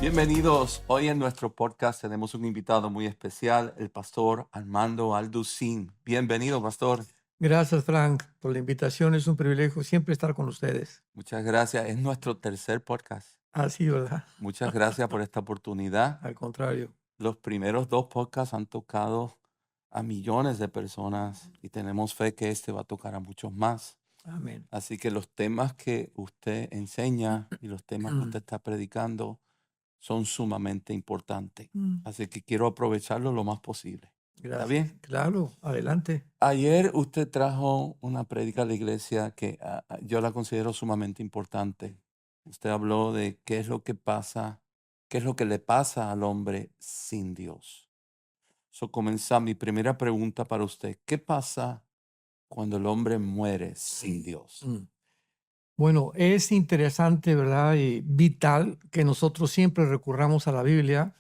Bienvenidos. Hoy en nuestro podcast tenemos un invitado muy especial, el pastor Armando Alducín. Bienvenido, pastor. Gracias, Frank, por la invitación. Es un privilegio siempre estar con ustedes. Muchas gracias. Es nuestro tercer podcast. Así, ¿verdad? Muchas gracias por esta oportunidad. Al contrario. Los primeros dos podcasts han tocado a millones de personas y tenemos fe que este va a tocar a muchos más. Amén. Así que los temas que usted enseña y los temas que usted está predicando son sumamente importantes. Así que quiero aprovecharlo lo más posible. ¿Está Gracias. bien? Claro, adelante. Ayer usted trajo una prédica a la iglesia que yo la considero sumamente importante. Usted habló de qué es lo que pasa, qué es lo que le pasa al hombre sin Dios. Comienza mi primera pregunta para usted. ¿Qué pasa cuando el hombre muere sin Dios? Bueno, es interesante, ¿verdad? Y vital que nosotros siempre recurramos a la Biblia,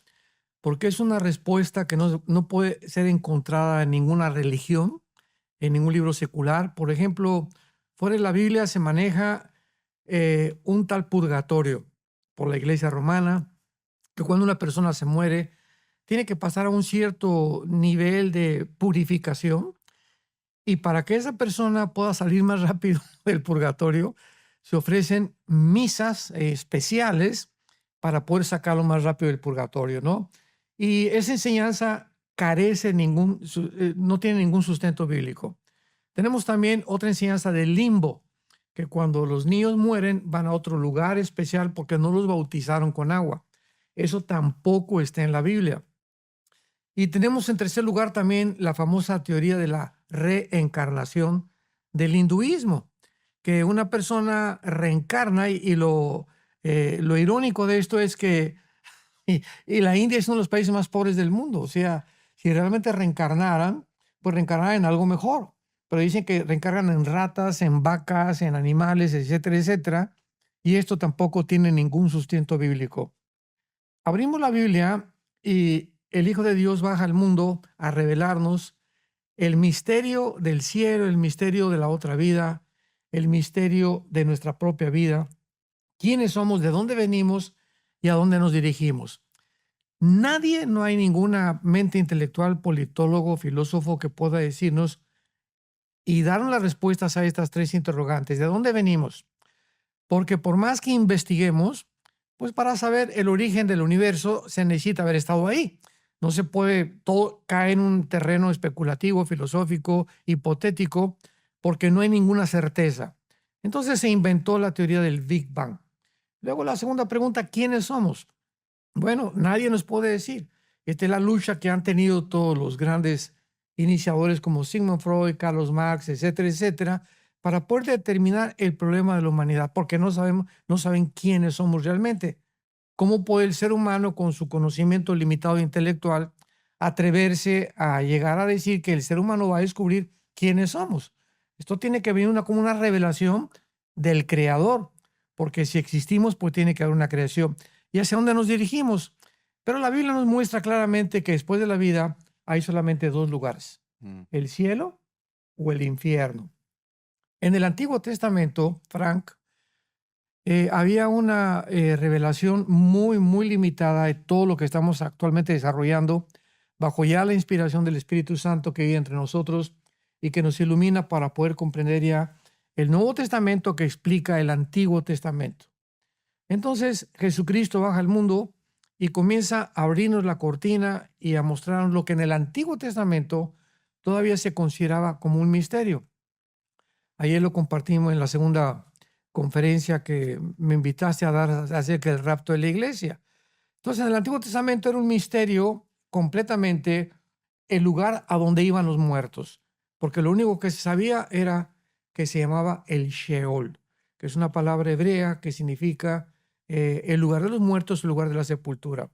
porque es una respuesta que no puede ser encontrada en ninguna religión, en ningún libro secular. Por ejemplo, fuera de la Biblia se maneja un tal purgatorio por la Iglesia romana, que cuando una persona se muere, tiene que pasar a un cierto nivel de purificación, y para que esa persona pueda salir más rápido del purgatorio, se ofrecen misas especiales para poder sacarlo más rápido del purgatorio, ¿no? Y esa enseñanza no tiene ningún sustento bíblico. Tenemos también otra enseñanza del limbo, que cuando los niños mueren van a otro lugar especial porque no los bautizaron con agua. Eso tampoco está en la Biblia. Y tenemos en tercer lugar también la famosa teoría de la reencarnación del hinduismo, que una persona reencarna lo irónico de esto es que y la India es uno de los países más pobres del mundo. O sea, si realmente reencarnaran, pues reencarnaran en algo mejor. Pero dicen que reencarnan en ratas, en vacas, en animales, etcétera, etcétera. Y esto tampoco tiene ningún sustento bíblico. Abrimos la Biblia y el Hijo de Dios baja al mundo a revelarnos el misterio del cielo, el misterio de la otra vida, el misterio de nuestra propia vida, quiénes somos, de dónde venimos y a dónde nos dirigimos. Nadie, no hay ninguna mente intelectual, politólogo, filósofo que pueda decirnos y darnos las respuestas a estas tres interrogantes. ¿De dónde venimos? Porque por más que investiguemos, pues para saber el origen del universo se necesita haber estado ahí. No se puede, todo cae en un terreno especulativo, filosófico, hipotético, porque no hay ninguna certeza. Entonces se inventó la teoría del Big Bang. Luego la segunda pregunta, ¿quiénes somos? Bueno, nadie nos puede decir. Esta es la lucha que han tenido todos los grandes iniciadores como Sigmund Freud, Carlos Marx, etcétera, etcétera, para poder determinar el problema de la humanidad, porque no saben quiénes somos realmente. ¿Cómo puede el ser humano, con su conocimiento limitado intelectual, atreverse a llegar a decir que el ser humano va a descubrir quiénes somos? Esto tiene que venir como una revelación del creador, porque si existimos, pues tiene que haber una creación. ¿Y hacia dónde nos dirigimos? Pero la Biblia nos muestra claramente que después de la vida hay solamente dos lugares, Mm. el cielo o el infierno. En el Antiguo Testamento, Frank, había una revelación muy, muy limitada de todo lo que estamos actualmente desarrollando bajo ya la inspiración del Espíritu Santo que vive entre nosotros y que nos ilumina para poder comprender ya el Nuevo Testamento que explica el Antiguo Testamento. Entonces Jesucristo baja al mundo y comienza a abrirnos la cortina y a mostrarnos lo que en el Antiguo Testamento todavía se consideraba como un misterio. Ayer lo compartimos en la segunda conferencia que me invitaste a dar acerca del rapto de la iglesia. Entonces, en el Antiguo Testamento era un misterio completamente el lugar a donde iban los muertos, porque lo único que se sabía era que se llamaba el Sheol, que es una palabra hebrea que significa el lugar de los muertos, el lugar de la sepultura.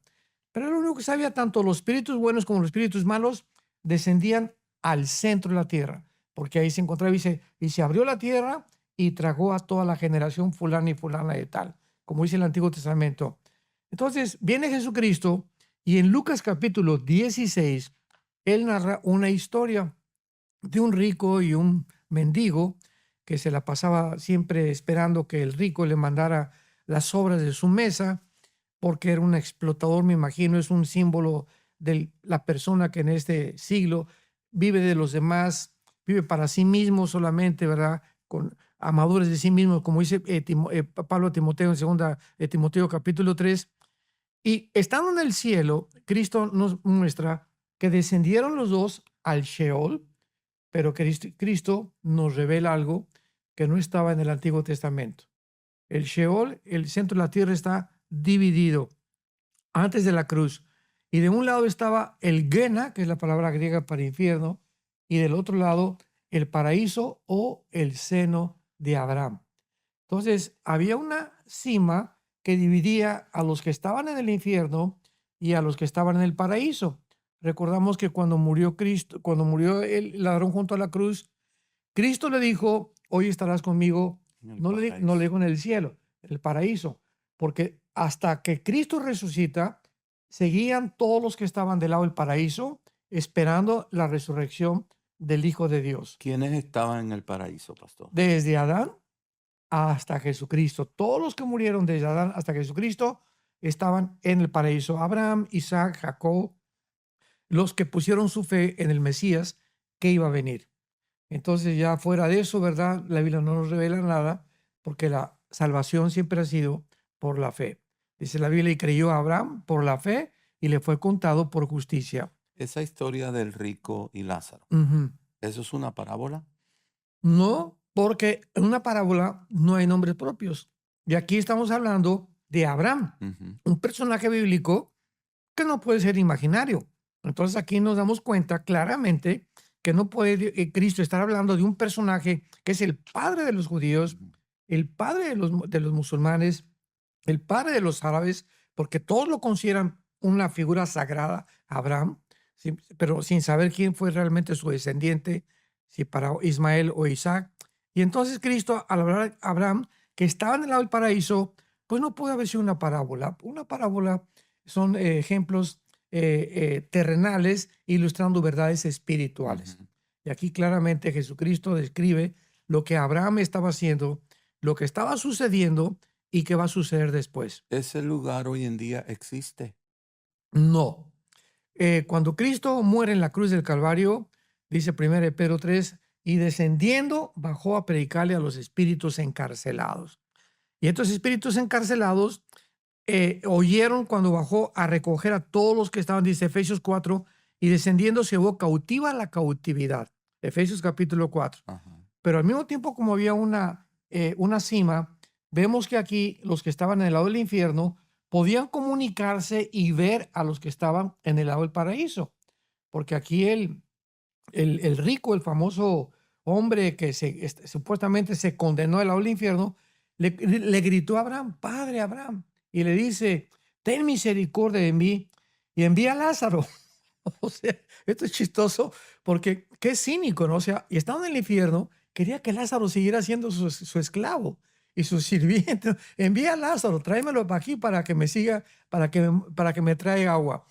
Pero lo único que sabía, tanto los espíritus buenos como los espíritus malos descendían al centro de la tierra, porque ahí se encontraba y se abrió la tierra y tragó a toda la generación fulana y fulana de tal, como dice el Antiguo Testamento. Entonces viene Jesucristo y en Lucas capítulo 16, él narra una historia de un rico y un mendigo que se la pasaba siempre esperando que el rico le mandara las sobras de su mesa. porque era un explotador, me imagino, es un símbolo de la persona que en este siglo vive de los demás, vive para sí mismo solamente, ¿verdad? Con amadores de sí mismo, como dice Pablo a Timoteo en segunda Timoteo capítulo 3. Y estando en el cielo, Cristo nos muestra que descendieron los dos al Sheol, pero Cristo nos revela algo que no estaba en el Antiguo Testamento. El Sheol, el centro de la tierra, está dividido antes de la cruz. Y de un lado estaba el Gena, que es la palabra griega para infierno, y del otro lado el paraíso o el seno de Abraham. Entonces, había una cima que dividía a los que estaban en el infierno y a los que estaban en el paraíso. Recordamos que cuando murió Cristo, cuando murió el ladrón junto a la cruz, Cristo le dijo, hoy estarás conmigo, En el no le paraíso. dijo en el cielo, en el paraíso, porque hasta que Cristo resucita, seguían todos los que estaban del lado del paraíso esperando la resurrección del Hijo de Dios. ¿Quiénes estaban en el paraíso, pastor? Desde Adán hasta Jesucristo. Todos los que murieron desde Adán hasta Jesucristo estaban en el paraíso. Abraham, Isaac, Jacob, los que pusieron su fe en el Mesías que iba a venir. Entonces ya fuera de eso, ¿verdad? La Biblia no nos revela nada porque la salvación siempre ha sido por la fe. Dice la Biblia, y creyó a Abraham por la fe y le fue contado por justicia. Esa historia del rico y Lázaro, Ujú. ¿eso es una parábola? No, porque en una parábola no hay nombres propios. Y aquí estamos hablando de Abraham, Ujú. un personaje bíblico que no puede ser imaginario. Entonces aquí nos damos cuenta claramente que no puede Cristo estar hablando de un personaje que es el padre de los judíos, Ujú. el padre de los musulmanes, el padre de los árabes, porque todos lo consideran una figura sagrada, Abraham, pero sin saber quién fue realmente su descendiente, si para Ismael o Isaac. Y entonces Cristo, al hablar a Abraham, que estaba en el lado del paraíso, pues no puede haber sido una parábola. Una parábola son ejemplos terrenales ilustrando verdades espirituales. Ujú. Y aquí claramente Jesucristo describe lo que Abraham estaba haciendo, lo que estaba sucediendo y qué va a suceder después. ¿Ese lugar hoy en día existe? No. Cuando Cristo muere en la cruz del Calvario, dice 1 Pedro 3, y descendiendo bajó a predicarle a los espíritus encarcelados. Y estos espíritus encarcelados oyeron cuando bajó a recoger a todos los que estaban, dice Efesios 4, y descendiendo se llevó cautiva la cautividad. Efesios capítulo 4. Ajá. Pero al mismo tiempo, como había una cima, vemos que aquí los que estaban en el lado del infierno podían comunicarse y ver a los que estaban en el lado del paraíso. Porque aquí el rico, el famoso hombre que supuestamente se condenó al lado del infierno, le gritó a Abraham, Padre Abraham, y le dice, ten misericordia de mí y envía a Lázaro. O sea, esto es chistoso porque qué cínico, ¿no? O sea, y estando en el infierno, quería que Lázaro siguiera siendo su esclavo y su sirviente. Envía a Lázaro, tráemelo para aquí para que me siga, para que me traiga agua.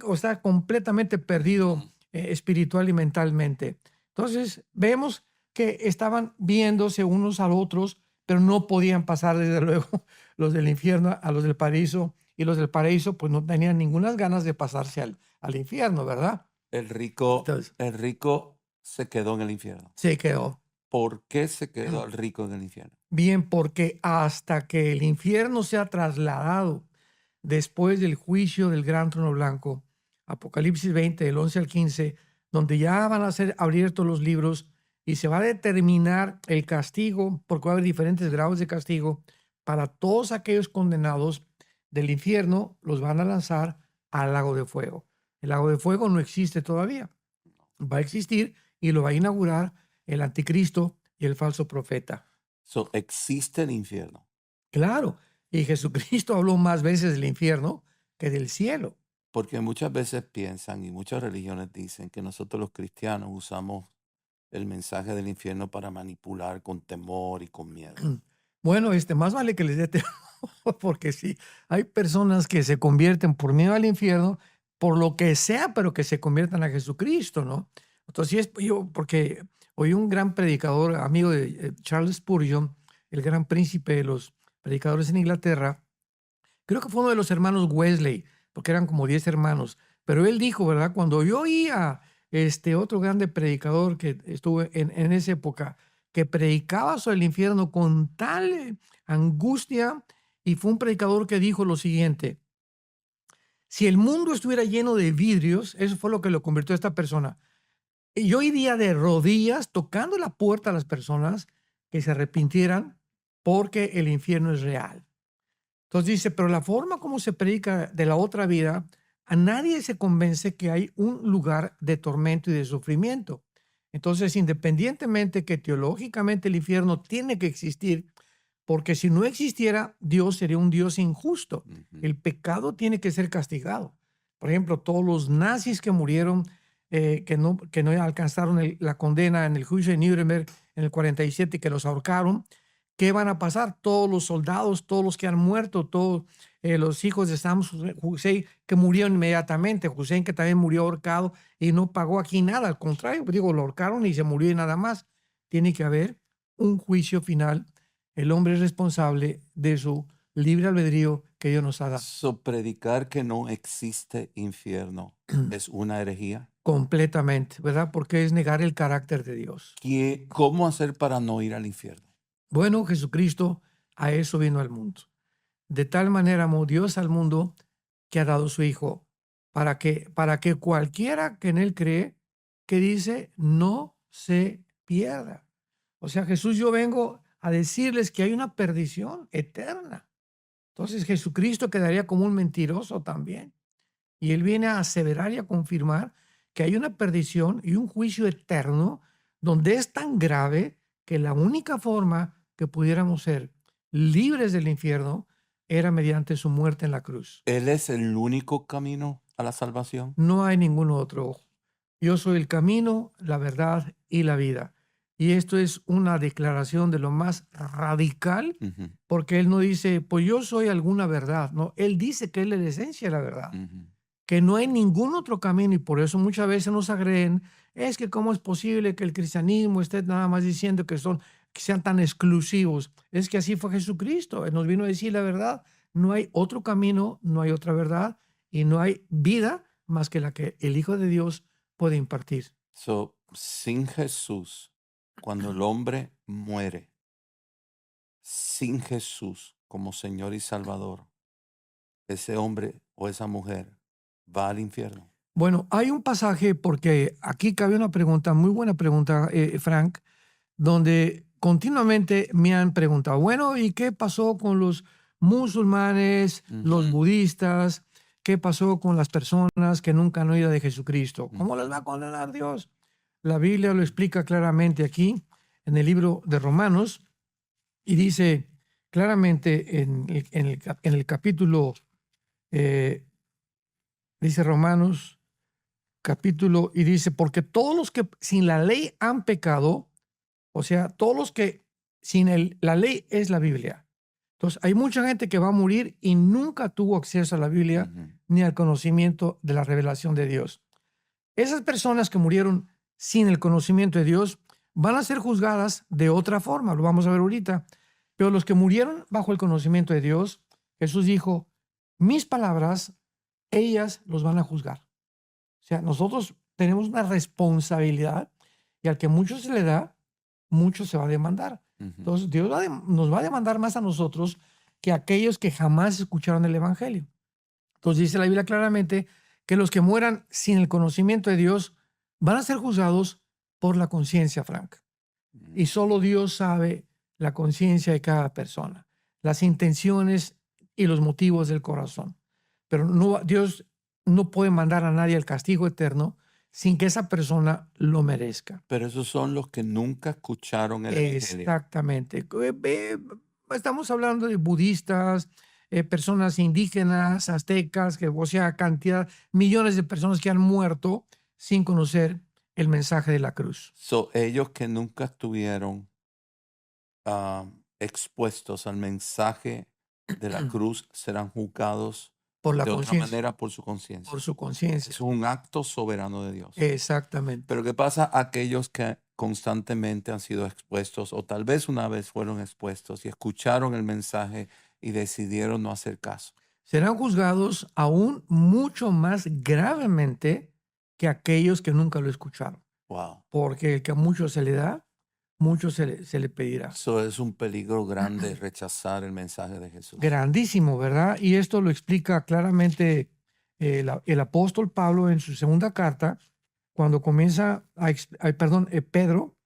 O sea, completamente perdido espiritual y mentalmente. Entonces, vemos que estaban viéndose unos a otros, pero no podían pasar, desde luego, los del infierno a los del paraíso, y los del paraíso, pues no tenían ninguna ganas de pasarse al infierno, ¿verdad? Entonces, El rico se quedó en el infierno. se quedó. ¿Por qué se quedó el rico en el infierno? Bien, porque hasta que el infierno sea trasladado después del juicio del gran trono blanco, Apocalipsis 20, del 11 al 15, donde ya van a ser abiertos los libros y se va a determinar el castigo, porque va a haber diferentes grados de castigo para todos aquellos condenados del infierno, los van a lanzar al lago de fuego. El lago de fuego no existe todavía, va a existir y lo va a inaugurar el anticristo y el falso profeta. So, existe el infierno. Claro, y Jesucristo habló más veces del infierno que del cielo. Porque muchas veces piensan y muchas religiones dicen que nosotros los cristianos usamos el mensaje del infierno para manipular con temor y con miedo. Bueno, más vale que les dé temor, porque sí, hay personas que se convierten por miedo al infierno, por lo que sea, pero que se conviertan a Jesucristo, ¿no? Entonces, porque oí un gran predicador, amigo de Charles Spurgeon, el gran príncipe de los predicadores en Inglaterra, creo que fue uno de los hermanos Wesley, porque eran como 10 hermanos, pero él dijo, ¿verdad? Cuando yo oía otro grande predicador que estuvo en esa época, que predicaba sobre el infierno con tal angustia, y fue un predicador que dijo lo siguiente: si el mundo estuviera lleno de vidrios, eso fue lo que lo convirtió a esta persona, y yo iría de rodillas tocando la puerta a las personas que se arrepintieran porque el infierno es real. Entonces dice, pero la forma como se predica de la otra vida, a nadie se convence que hay un lugar de tormento y de sufrimiento. Entonces, independientemente que teológicamente el infierno tiene que existir, porque si no existiera, Dios sería un Dios injusto. El pecado tiene que ser castigado. Por ejemplo, todos los nazis que murieron, que no alcanzaron la condena en el juicio de Nuremberg en el 47, que los ahorcaron, ¿qué van a pasar? Todos los soldados, todos los que han muerto, todos los hijos de Saddam Hussein que murieron inmediatamente, Hussein que también murió ahorcado y no pagó aquí nada, al contrario, digo, lo ahorcaron y se murió y nada más. Tiene que haber un juicio final. El hombre es responsable de su libre albedrío que Dios nos ha dado. So, predicar que no existe infierno es una herejía. Completamente, ¿verdad? Porque es negar el carácter de Dios. ¿Cómo hacer para no ir al infierno? Bueno, Jesucristo a eso vino al mundo. De tal manera amó Dios al mundo que ha dado su Hijo para que cualquiera que en él cree, que dice, no se pierda. O sea, Jesús, yo vengo a decirles que hay una perdición eterna. Entonces Jesucristo quedaría como un mentiroso también. Y él viene a aseverar y a confirmar que hay una perdición y un juicio eterno donde es tan grave que la única forma que pudiéramos ser libres del infierno era mediante su muerte en la cruz. ¿Él es el único camino a la salvación? No hay ningún otro. Yo soy el camino, la verdad y la vida. Y esto es una declaración de lo más radical, Ujú, porque él no dice, pues yo soy alguna verdad. No, él dice que él es la esencia de la verdad, ujú. que no hay ningún otro camino, y por eso muchas veces nos agreden, es que cómo es posible que el cristianismo esté nada más diciendo que sean tan exclusivos. Es que así fue Jesucristo, Él nos vino a decir la verdad. No hay otro camino, no hay otra verdad, y no hay vida más que la que el Hijo de Dios puede impartir. So, sin Jesús, cuando el hombre muere, sin Jesús como Señor y Salvador, ese hombre o esa mujer va al infierno. Bueno, hay un pasaje, porque aquí cabe una pregunta, muy buena pregunta, Frank, donde continuamente me han preguntado, bueno, ¿y qué pasó con los musulmanes, los Ujú, budistas? ¿Qué pasó con las personas que nunca han oído de Jesucristo? ¿Cómo ujú. las va a condenar Dios? La Biblia lo explica claramente aquí en el libro de Romanos, y dice claramente en el capítulo, eh, dice Romanos capítulo, y dice, porque todos los que sin la ley han pecado, o sea, todos los que la ley es la Biblia. Entonces, hay mucha gente que va a morir y nunca tuvo acceso a la Biblia Ujú. ni al conocimiento de la revelación de Dios. Esas personas que murieron sin el conocimiento de Dios van a ser juzgadas de otra forma, lo vamos a ver ahorita. Pero los que murieron bajo el conocimiento de Dios, Jesús dijo, mis palabras, ellas los van a juzgar. O sea, nosotros tenemos una responsabilidad, y al que mucho se le da, mucho se va a demandar. Ujú. Entonces, Dios nos va a demandar más a nosotros que a aquellos que jamás escucharon el Evangelio. Entonces, dice la Biblia claramente que los que mueran sin el conocimiento de Dios van a ser juzgados por la conciencia, Frank. Y solo Dios sabe la conciencia de cada persona, las intenciones y los motivos del corazón. Pero no, Dios no puede mandar a nadie al castigo eterno sin que esa persona lo merezca. Pero esos son los que nunca escucharon el Evangelio. Exactamente. Estamos hablando de budistas, personas indígenas, aztecas, o sea, cantidad, millones de personas que han muerto sin conocer el mensaje de la cruz. So, ellos que nunca estuvieron expuestos al mensaje de la cruz serán juzgados Por la de otra conciencia, manera por su conciencia. por su Es conciencia. un acto soberano de Dios. Exactamente. Pero ¿qué pasa a aquellos que constantemente han sido expuestos o tal vez una vez fueron expuestos y escucharon el mensaje y decidieron no hacer caso? serán juzgados aún mucho más gravemente que aquellos que nunca lo escucharon. Wow. Porque el que a mucho se le da, mucho se le pedirá. Eso es un peligro grande, rechazar el mensaje de Jesús. Grandísimo, ¿verdad? Y esto lo explica claramente el apóstol Pablo en su segunda carta, cuando comienza Pedro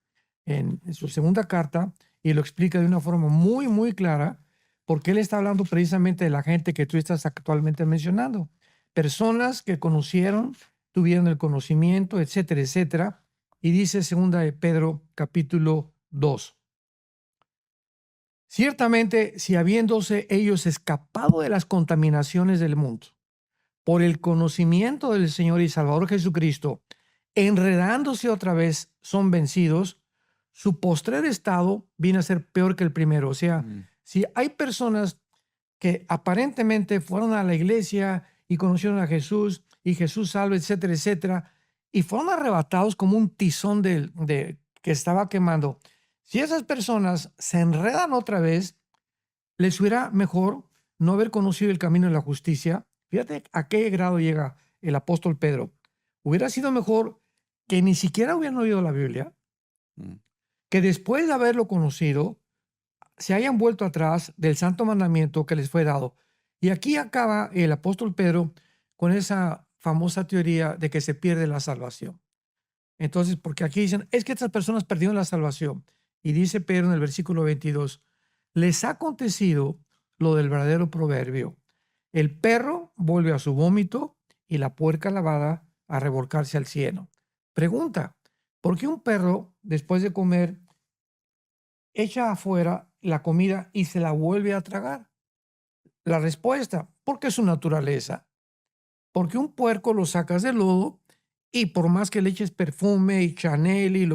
en su segunda carta, y lo explica de una forma muy, muy clara, porque él está hablando precisamente de la gente que tú estás actualmente mencionando. Personas que conocieron, tuvieron el conocimiento, etcétera, etcétera. Y dice segunda de Pedro, capítulo 2. Ciertamente, si habiéndose ellos escapado de las contaminaciones del mundo, por el conocimiento del Señor y Salvador Jesucristo, enredándose otra vez, son vencidos, su postrer estado viene a ser peor que el primero. O sea, si hay personas que aparentemente fueron a la iglesia y conocieron a Jesús, y Jesús salva, etcétera, etcétera, y fueron arrebatados como un tizón que estaba quemando. Si esas personas se enredan otra vez, les hubiera mejor no haber conocido el camino de la justicia. Fíjate a qué grado llega el apóstol Pedro. Hubiera sido mejor que ni siquiera hubieran oído la Biblia, que después de haberlo conocido, se hayan vuelto atrás del santo mandamiento que les fue dado. Y aquí acaba el apóstol Pedro con esa famosa teoría de que se pierde la salvación. Entonces, porque aquí dicen, es que estas personas perdieron la salvación. Y dice Pedro en el versículo 22, les ha acontecido lo del verdadero proverbio. El perro vuelve a su vómito y la puerca lavada a revolcarse al cielo. Pregunta, ¿por qué un perro, después de comer, echa afuera la comida y se la vuelve a tragar? La respuesta, porque es su naturaleza. Porque un puerco lo sacas del lodo y por más que le eches perfume y Chanel y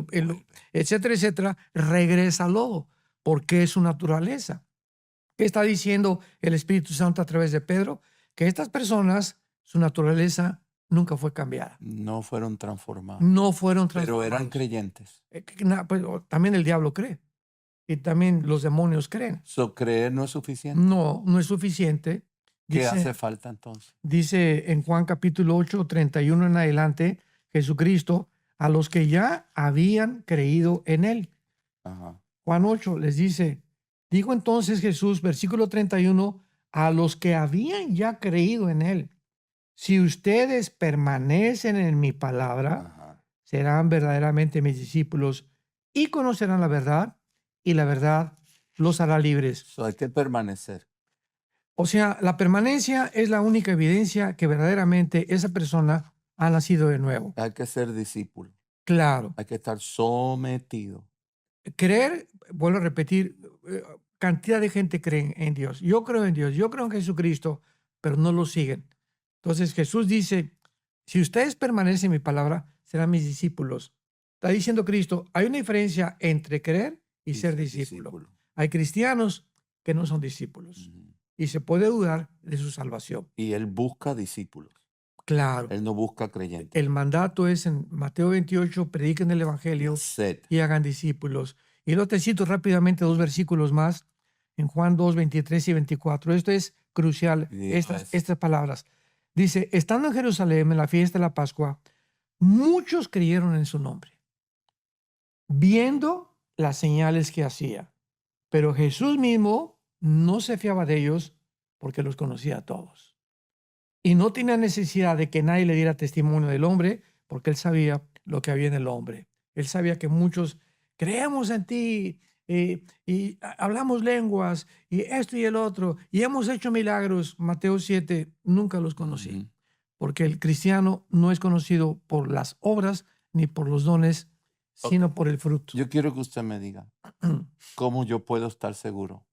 etcétera, etcétera, regresa al lodo, porque es su naturaleza. ¿Qué está diciendo el Espíritu Santo a través de Pedro? Que estas personas, su naturaleza nunca fue cambiada. No fueron transformados. No fueron Pero transformados. eran creyentes. Pues, también el diablo cree. Y también los demonios creen. ¿Creer no es suficiente? No, no es suficiente. ¿Qué hace falta entonces? Dice en Juan capítulo 8, 31 en adelante, Jesucristo, a los que ya habían creído en él. Ajá. Juan 8 les dice, dijo entonces Jesús, versículo 31, a los que habían ya creído en él, si ustedes permanecen en mi palabra, serán verdaderamente mis discípulos y conocerán la verdad, y la verdad los hará libres. Hay que permanecer. O sea, la permanencia es la única evidencia que verdaderamente esa persona ha nacido de nuevo. Hay que ser discípulo. Claro. Hay que estar sometido. Creer, vuelvo a repetir, cantidad de gente cree en Dios. Yo creo en Dios, yo creo en Jesucristo, pero no lo siguen. Entonces Jesús dice, si ustedes permanecen en mi palabra, serán mis discípulos. Está diciendo Cristo, hay una diferencia entre creer y ser discípulo. Hay cristianos que no son discípulos. Y se puede dudar de su salvación. Y él busca discípulos. Claro. Él no busca creyentes. El mandato es en Mateo 28, prediquen el evangelio y hagan discípulos. Y luego te cito rápidamente 2 versículos más en Juan 2, 23 y 24. Esto es crucial, estas palabras. Dice, estando en Jerusalén en la fiesta de la Pascua, muchos creyeron en su nombre, viendo las señales que hacía. Pero Jesús mismo no se fiaba de ellos porque los conocía a todos. Y no tenía necesidad de que nadie le diera testimonio del hombre, porque él sabía lo que había en el hombre. Él sabía que muchos creemos en ti y hablamos lenguas y esto y el otro y hemos hecho milagros. Mateo 7, nunca los conocí. Porque el cristiano no es conocido por las obras ni por los dones, sino por el fruto. Yo quiero que usted me diga cómo yo puedo estar seguro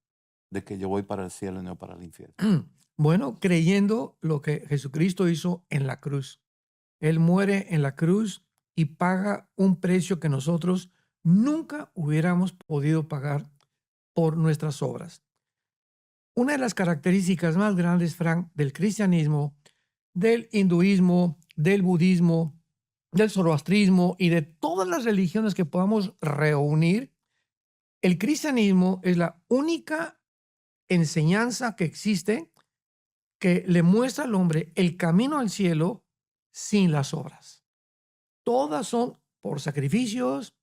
de que yo voy para el cielo y no para el infierno. Bueno, creyendo lo que Jesucristo hizo en la cruz. Él muere en la cruz y paga un precio que nosotros nunca hubiéramos podido pagar por nuestras obras. Una de las características más grandes, Frank, del cristianismo, del hinduismo, del budismo, del zoroastrismo y de todas las religiones que podamos reunir, el cristianismo es la única enseñanza que existe que le muestra al hombre el camino al cielo sin las obras. Todas son por sacrificios,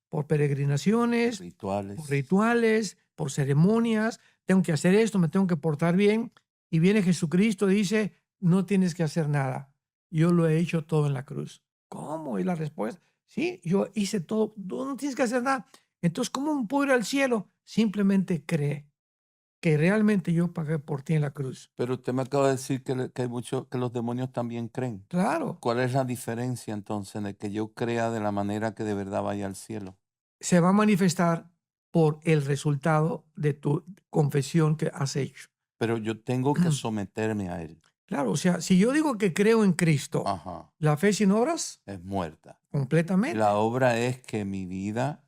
por peregrinaciones, por rituales, por ceremonias. Tengo que hacer esto, me tengo que portar bien. Y viene Jesucristo y dice, no tienes que hacer nada. Yo lo he hecho todo en la cruz. ¿Cómo? Y la respuesta, sí, yo hice todo. No tienes que hacer nada. Entonces, ¿cómo puedo ir al cielo? Simplemente cree que realmente yo pagué por ti en la cruz. Pero usted me acaba de decir que hay mucho, que los demonios también creen. Claro, ¿Cuál es la diferencia entonces de que yo crea de la manera que de verdad vaya al cielo? se va a manifestar por el resultado de tu confesión que has hecho. Pero yo tengo que someterme a él. Claro, o sea, si yo digo que creo en Cristo, Ajá, la fe sin obras, es muerta. completamente. La obra es que mi vida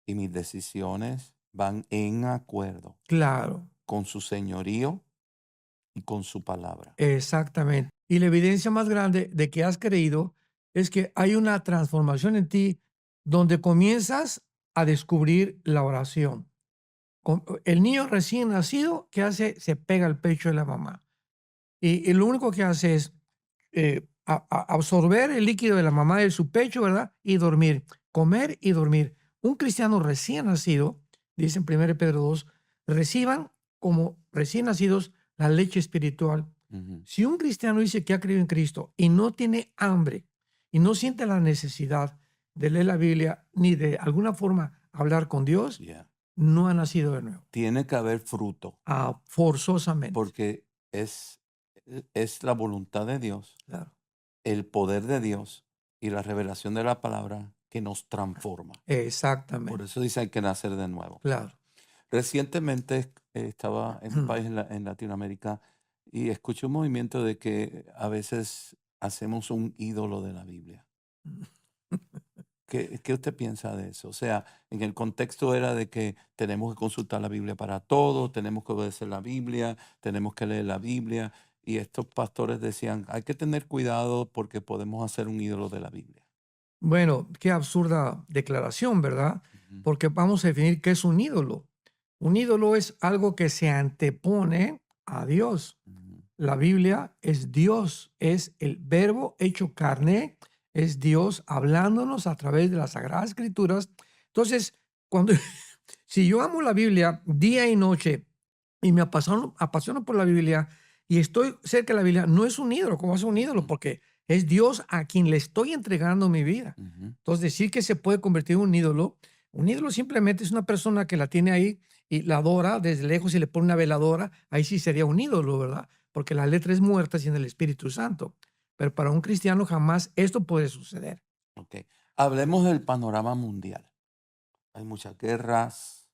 y mis decisiones van en acuerdo Claro, con su señorío y con su palabra. exactamente. Y la evidencia más grande de que has creído es que hay una transformación en ti donde comienzas a descubrir la oración. El niño recién nacido, ¿qué hace? Se pega al pecho de la mamá. Y lo único que hace es absorber el líquido de la mamá de su pecho, ¿verdad? Y dormir, comer y dormir. Un cristiano recién nacido, dice en 1 Pedro 2, reciban como recién nacidos la leche espiritual. Ujú. Si un cristiano dice que ha creído en Cristo y no tiene hambre y no siente la necesidad de leer la Biblia ni de alguna forma hablar con Dios, Yeah. no ha nacido de nuevo. Tiene que haber fruto Forzosamente. porque es la voluntad de Dios, Claro. el poder de Dios y la revelación de la palabra que nos transforma. Por Exactamente. eso dice hay que nacer de nuevo. Claro. Recientemente estaba en un país en Latinoamérica y escuché un movimiento de que a veces hacemos un ídolo de la Biblia. ¿Qué usted piensa de eso? O sea, en el contexto era de que tenemos que consultar la Biblia para todo, tenemos que obedecer la Biblia, tenemos que leer la Biblia. Y estos pastores decían, hay que tener cuidado porque podemos hacer un ídolo de la Biblia. Bueno, qué absurda declaración, ¿verdad? Ujú, Porque vamos a definir qué es un ídolo. Un ídolo es algo que se antepone a Dios. ujú. La Biblia es Dios, es el verbo hecho carne, es Dios hablándonos a través de las Sagradas Escrituras. Entonces, cuando si yo amo la Biblia día y noche y me apasiono por la Biblia y estoy cerca de la Biblia, no es un ídolo, ¿cómo es un ídolo? Ujú. Porque es Dios a quien le estoy entregando mi vida. Ujú. Entonces, decir que se puede convertir en un ídolo simplemente es una persona que la tiene ahí y la adora desde lejos y le pone una veladora, ahí sí sería un ídolo, ¿verdad? Porque la letra es muerta sin el Espíritu Santo. Pero para un cristiano jamás esto puede suceder. Ok. Hablemos del panorama mundial. Hay muchas guerras.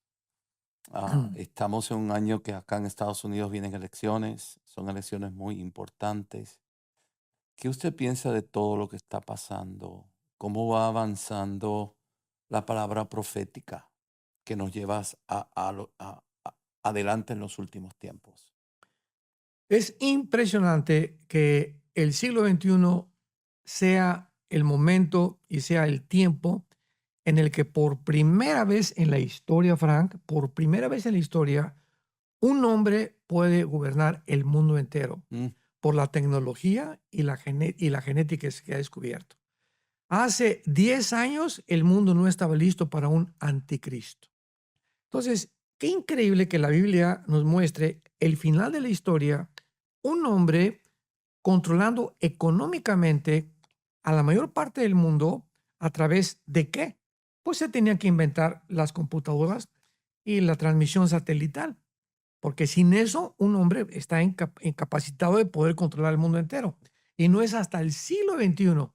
Estamos en un año que acá en Estados Unidos vienen elecciones. Son elecciones muy importantes. ¿Qué usted piensa de todo lo que está pasando? ¿Cómo va avanzando la palabra profética que nos llevas adelante en los últimos tiempos? Es impresionante que el siglo XXI sea el momento y sea el tiempo en el que por primera vez en la historia, Frank, por primera vez en la historia, un hombre puede gobernar el mundo entero Mm, por la tecnología y la genética que ha descubierto. Hace 10 años el mundo no estaba listo para un anticristo. Entonces, qué increíble que la Biblia nos muestre el final de la historia, un hombre controlando económicamente a la mayor parte del mundo a través de qué? Pues se tenían que inventar las computadoras y la transmisión satelital, porque sin eso un hombre está incapacitado de poder controlar el mundo entero. Y no es hasta el siglo XXI,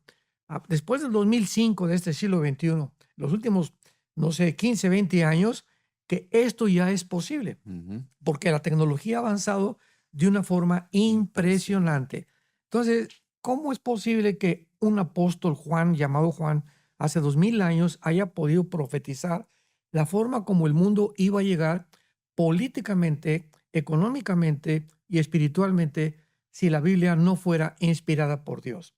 después del 2005 de este siglo XXI, los últimos, no sé, 15, 20 años, que esto ya es posible, ujú. porque la tecnología ha avanzado de una forma impresionante. Entonces, ¿cómo es posible que un apóstol Juan, llamado Juan, hace 2000 años haya podido profetizar la forma como el mundo iba a llegar políticamente, económicamente y espiritualmente si la Biblia no fuera inspirada por Dios?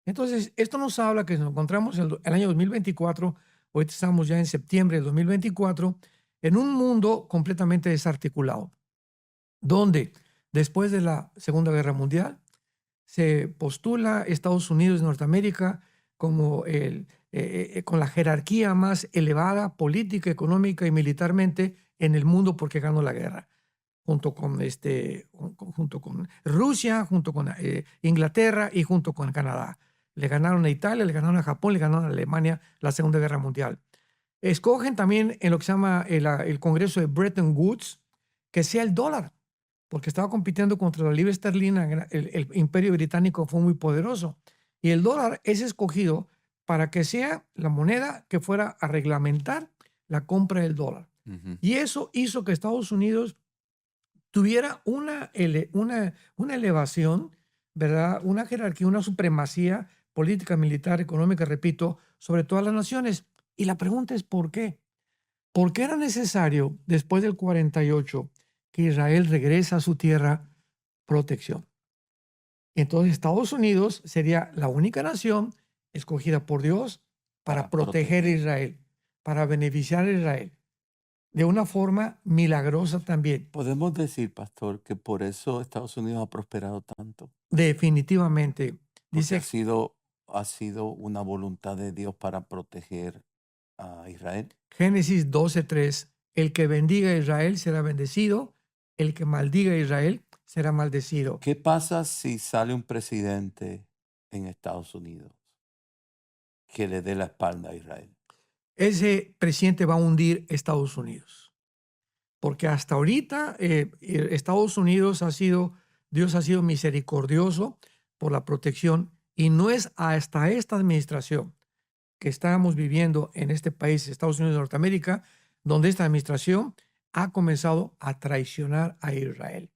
Entonces, esto nos habla que nos encontramos en el año 2024, ahorita estamos ya en septiembre del 2024, en un mundo completamente desarticulado, donde Después de la Segunda Guerra Mundial, se postula Estados Unidos de Norteamérica como con la jerarquía más elevada política, económica y militarmente en el mundo porque ganó la guerra, junto con Rusia, junto con Inglaterra y junto con Canadá. Le ganaron a Italia, le ganaron a Japón, le ganaron a Alemania la Segunda Guerra Mundial. Escogen también en lo que se llama el Congreso de Bretton Woods que sea el dólar, porque estaba compitiendo contra la libra esterlina. El imperio británico fue muy poderoso y el dólar es escogido para que sea la moneda que fuera a reglamentar la compra del dólar. Ujú. Y eso hizo que Estados Unidos tuviera una elevación, ¿verdad? Una jerarquía, una supremacía política, militar, económica, repito, sobre todas las naciones. Y la pregunta es ¿por qué? ¿Por qué era necesario, después del 48, que Israel regrese a su tierra protección? Entonces Estados Unidos sería la única nación escogida por Dios para Para proteger a proteger. Israel, para beneficiar a Israel, de una forma milagrosa también. Podemos decir, pastor, que por eso Estados Unidos ha prosperado tanto, Definitivamente. porque Dice ha sido una voluntad de Dios para proteger a Israel. Génesis 12:3, el que bendiga a Israel será bendecido, el que maldiga a Israel será maldecido. ¿Qué pasa si sale un presidente en Estados Unidos que le dé la espalda a Israel? Ese presidente va a hundir Estados Unidos, porque hasta ahorita Estados Unidos Dios ha sido misericordioso por la protección y no es hasta esta administración que estamos viviendo en este país, Estados Unidos de Norteamérica, donde esta administración ha comenzado a traicionar a Israel.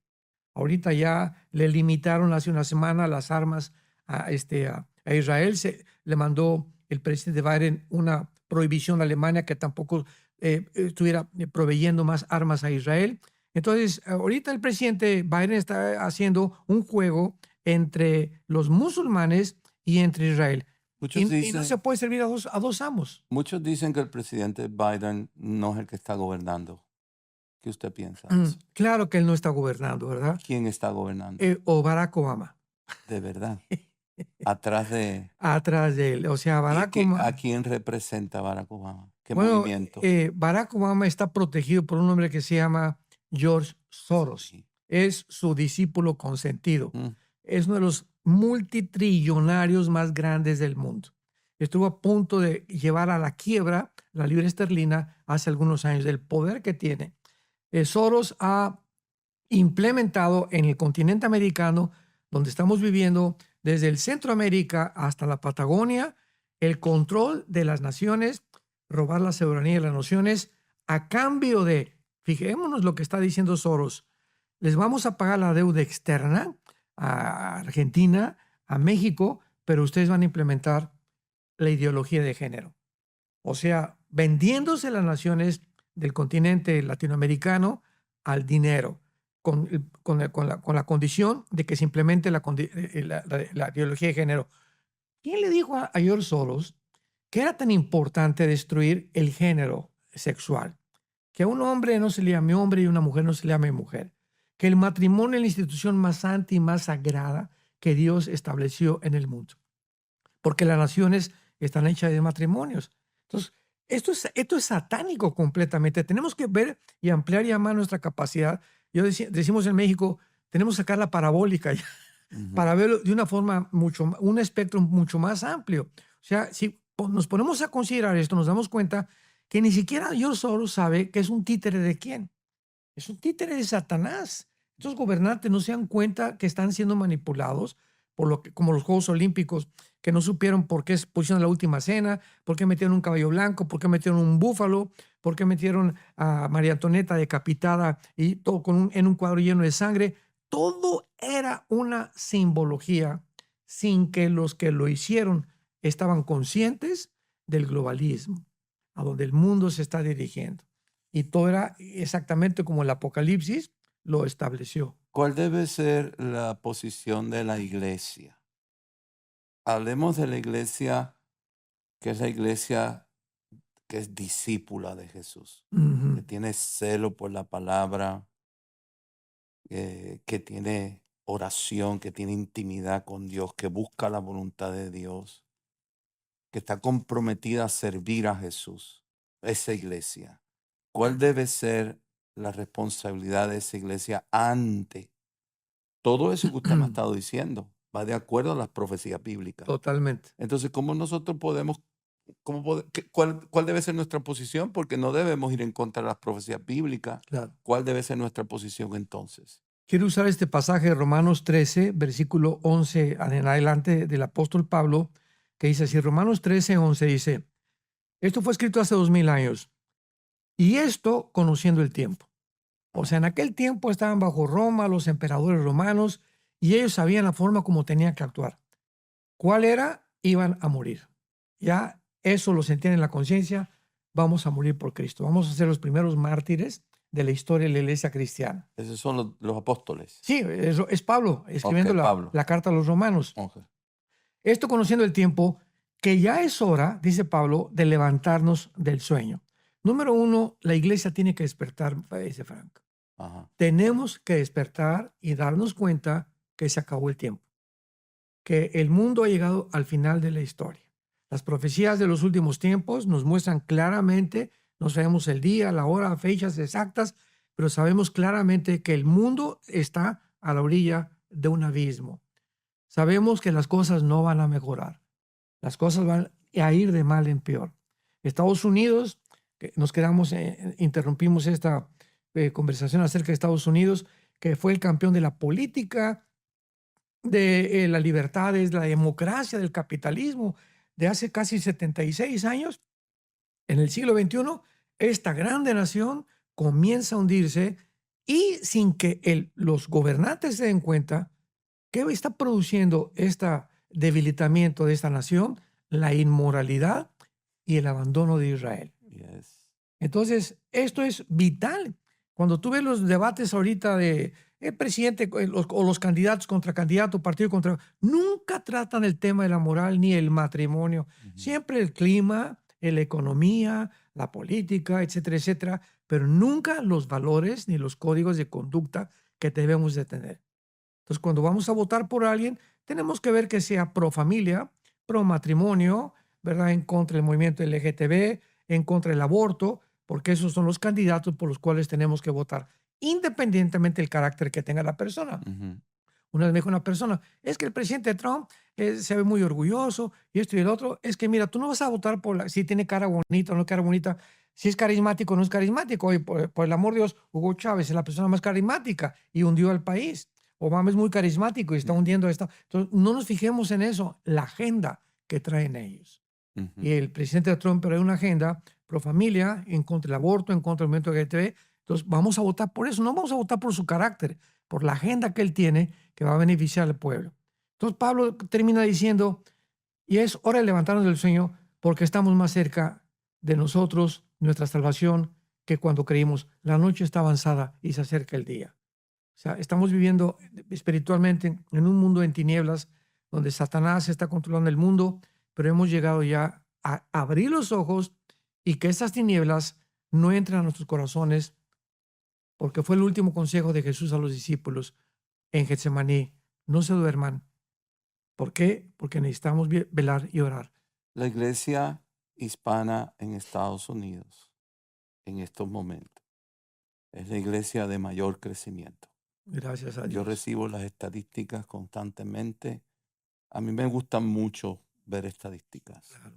Ahorita ya le limitaron hace una semana las armas a Israel. Le mandó el presidente Biden una prohibición a Alemania que tampoco estuviera proveyendo más armas a Israel. Entonces, ahorita el presidente Biden está haciendo un juego entre los musulmanes y entre Israel. Muchos Y no se dicen, puede servir a dos amos. muchos dicen que el presidente Biden no es el que está gobernando. ¿Qué usted piensa de eso? Claro que él no está gobernando, ¿verdad? ¿Quién está gobernando? O Barack Obama. De verdad. Atrás de... Atrás de él. O sea, ¿Y Barack Obama. a quién representa Barack Obama? ¿Qué Bueno, movimiento? Barack Obama está protegido por un hombre que se llama George Soros. Sí. Es su discípulo consentido. Mm. Es uno de los multitrillonarios más grandes del mundo. Estuvo a punto de llevar a la quiebra la libra esterlina hace algunos años, del poder que tiene. Soros ha implementado en el continente americano, donde estamos viviendo, desde el Centroamérica hasta la Patagonia, el control de las naciones, robar la soberanía de las naciones, a cambio de, fijémonos lo que está diciendo Soros, les vamos a pagar la deuda externa a Argentina, a México, pero ustedes van a implementar la ideología de género. O sea, vendiéndose las naciones del continente latinoamericano al dinero, con la condición de que se implemente la ideología de género. ¿Quién le dijo a George Soros que era tan importante destruir el género sexual? Que a un hombre no se le llame hombre y a una mujer no se le llame mujer. Que el matrimonio es la institución más santa y más sagrada que Dios estableció en el mundo. Porque las naciones están hechas de matrimonios. Entonces, esto es satánico completamente. Tenemos que ver y ampliar y amar nuestra capacidad. Decimos en México, tenemos que sacar la parabólica Ujú. para verlo de una forma un espectro mucho más amplio. O sea, si nos ponemos a considerar esto, nos damos cuenta que ni siquiera George Soros sabe que es un títere de quién. Es un títere de Satanás. Estos gobernantes no se dan cuenta que están siendo manipulados como los Juegos Olímpicos, que no supieron por qué pusieron la última cena, por qué metieron un caballo blanco, por qué metieron un búfalo, por qué metieron a María Antonieta decapitada y todo en un cuadro lleno de sangre. Todo era una simbología sin que los que lo hicieron estaban conscientes del globalismo, a donde el mundo se está dirigiendo. Y todo era exactamente como el Apocalipsis lo estableció. ¿Cuál debe ser la posición de la iglesia? Hablemos de la iglesia, que es la iglesia que es discípula de Jesús, que Ujú. tiene celo por la palabra, que tiene oración, que tiene intimidad con Dios, que busca la voluntad de Dios, que está comprometida a servir a Jesús, esa iglesia. ¿Cuál debe ser la responsabilidad de esa iglesia ante todo eso que usted me ha estado diciendo? Va de acuerdo a las profecías bíblicas. Totalmente. Entonces, ¿cómo nosotros podemos, cuál debe ser nuestra posición? Porque no debemos ir en contra de las profecías bíblicas. Claro. ¿Cuál debe ser nuestra posición entonces? Quiero usar este pasaje de Romanos 13, versículo 11 en adelante del apóstol Pablo, que dice así, Romanos 13, 11 dice, esto fue escrito hace 2000 años, y esto conociendo el tiempo. O sea, en aquel tiempo estaban bajo Roma los emperadores romanos y ellos sabían la forma como tenían que actuar. ¿Cuál era? Iban a morir. Ya eso lo sentían en la conciencia, vamos a morir por Cristo. Vamos a ser los primeros mártires de la historia de la iglesia cristiana. Esos son los apóstoles. Sí, eso es Pablo escribiendo Ok, Pablo. la carta a los romanos. Ok. Esto conociendo el tiempo, que ya es hora, dice Pablo, de levantarnos del sueño. Número uno, la iglesia tiene que despertar, dice Frank. Ajá. Tenemos que despertar y darnos cuenta que se acabó el tiempo, que el mundo ha llegado al final de la historia. Las profecías de los últimos tiempos nos muestran claramente, no sabemos el día, la hora, fechas exactas, pero sabemos claramente que el mundo está a la orilla de un abismo. Sabemos que las cosas no van a mejorar. Las cosas van a ir de mal en peor. Estados Unidos, nos quedamos, interrumpimos esta conversación acerca de Estados Unidos, que fue el campeón de la política, de las libertades, la democracia, del capitalismo, de hace casi 76 años. En el siglo XXI, esta grande nación comienza a hundirse y sin que los gobernantes se den cuenta, ¿qué está produciendo este debilitamiento de esta nación? La inmoralidad y el abandono de Israel. Yes. Entonces, esto es vital. Cuando tú ves los debates ahorita de el presidente o los candidatos contra candidato, partido contra... Nunca tratan el tema de la moral ni el matrimonio. Siempre el clima, la economía, la política, etcétera, etcétera, pero nunca los valores ni los códigos de conducta que debemos de tener. Entonces, cuando vamos a votar por alguien, tenemos que ver que sea pro familia, pro matrimonio, ¿verdad? En contra del movimiento LGTB, en contra del aborto, porque esos son los candidatos por los cuales tenemos que votar, independientemente del carácter que tenga la persona. Una vez me dijo una persona, es que el presidente Trump se ve muy orgulloso y esto y el otro. Es que mira, tú no vas a votar por si tiene cara bonita o no cara bonita, si es carismático o no es carismático. Oye, por el amor de Dios, Hugo Chávez es la persona más carismática y hundió al país. Obama es muy carismático y está hundiendo esto. Entonces, no nos fijemos en eso, la agenda que traen ellos. Y el presidente Trump trae una agenda pro familia, en contra del aborto, en contra del movimiento LGTB. Entonces, vamos a votar por eso. No vamos a votar por su carácter, por la agenda que él tiene que va a beneficiar al pueblo. Entonces, Pablo termina diciendo, y es hora de levantarnos del sueño porque estamos más cerca de nosotros, nuestra salvación, que cuando creímos. La noche está avanzada y se acerca el día. O sea, estamos viviendo espiritualmente en un mundo en tinieblas donde Satanás está controlando el mundo, pero hemos llegado ya a abrir los ojos y que esas tinieblas no entren a nuestros corazones, porque fue el último consejo de Jesús a los discípulos en Getsemaní. No se duerman. ¿Por qué? Porque necesitamos velar y orar. La iglesia hispana en Estados Unidos en estos momentos es la iglesia de mayor crecimiento. Gracias a Dios. Yo recibo las estadísticas constantemente. A mí me gusta mucho ver estadísticas. Claro.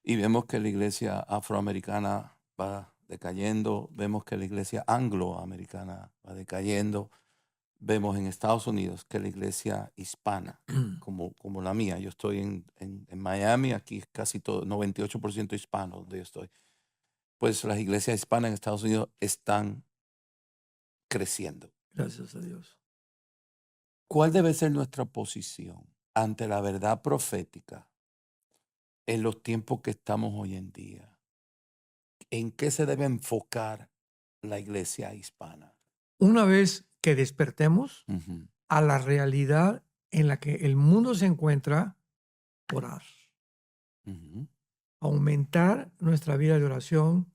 Y vemos que la iglesia afroamericana va decayendo, vemos que la iglesia angloamericana va decayendo, vemos en Estados Unidos que la iglesia hispana, como la mía, yo estoy en Miami, aquí es casi todo, 98% hispano donde yo estoy, pues las iglesias hispanas en Estados Unidos están creciendo. Gracias a Dios. ¿Cuál debe ser nuestra posición ante la verdad profética en los tiempos que estamos hoy en día? ¿En qué se debe enfocar la iglesia hispana? Una vez que despertemos a la realidad en la que el mundo se encuentra, orar. Aumentar nuestra vida de oración,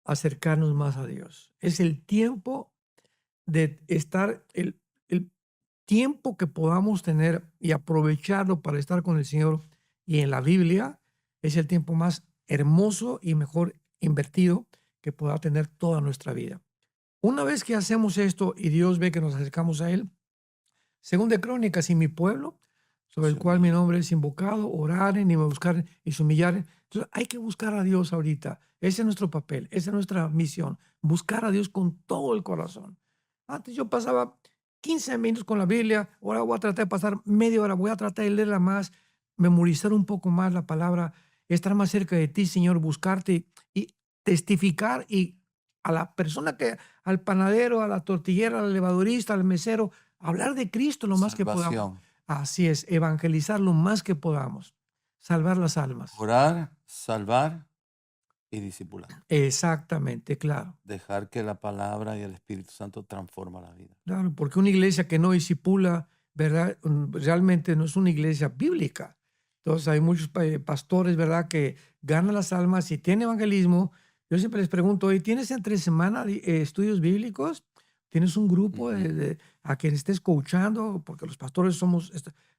acercarnos más a Dios. Es el tiempo de estar el tiempo que podamos tener y aprovecharlo para estar con el Señor y en la Biblia es el tiempo más hermoso y mejor invertido que pueda tener toda nuestra vida. Una vez que hacemos esto y Dios ve que nos acercamos a Él, según de Crónicas, y mi pueblo, sobre el Se cual mi humilla. nombre es invocado, oraren y me buscaren y se humillaren. Entonces hay que buscar a Dios ahorita. Ese es nuestro papel, esa es nuestra misión, buscar a Dios con todo el corazón. Antes yo pasaba 15 minutos con la Biblia, ahora voy a tratar de pasar media hora, voy a tratar de leerla más, memorizar un poco más la palabra, estar más cerca de ti, Señor, buscarte y testificar y a la persona que, al panadero, a la tortillera, al levadurista, al mesero, hablar de Cristo lo más que podamos. Salvación. Así es, evangelizar lo más que podamos, salvar las almas. Orar, salvar y discipular. Exactamente, claro. Dejar que la palabra y el Espíritu Santo transforma la vida. Claro, porque una iglesia que no discipula, ¿verdad? Realmente no es una iglesia bíblica. Entonces hay muchos pastores, ¿verdad? Que ganan las almas y tienen evangelismo. Yo siempre les pregunto, oye, ¿tienes entre semana estudios bíblicos? ¿Tienes un grupo Ujú. a quien estés coachando? Porque los pastores somos,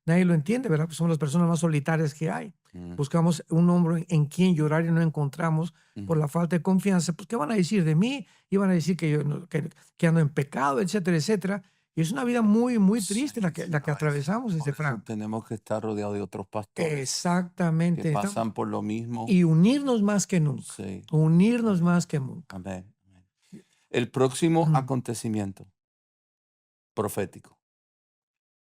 nadie lo entiende, ¿verdad? Pues somos las personas más solitarias que hay. Mm, Buscamos un hombre en quien llorar y no encontramos por ujú. la falta de confianza. Pues, ¿qué van a decir de mí? Iban a decir que yo que ando en pecado, etcétera, etcétera. Y es una vida muy, muy Sí, triste la sí, que no es. atravesamos, Por eso Frank. tenemos que estar rodeados de otros pastores que Exactamente. pasan por lo mismo. Y unirnos más que nunca. Sí, Unirnos amén, más que nunca. amén, amén. El próximo Mm. acontecimiento profético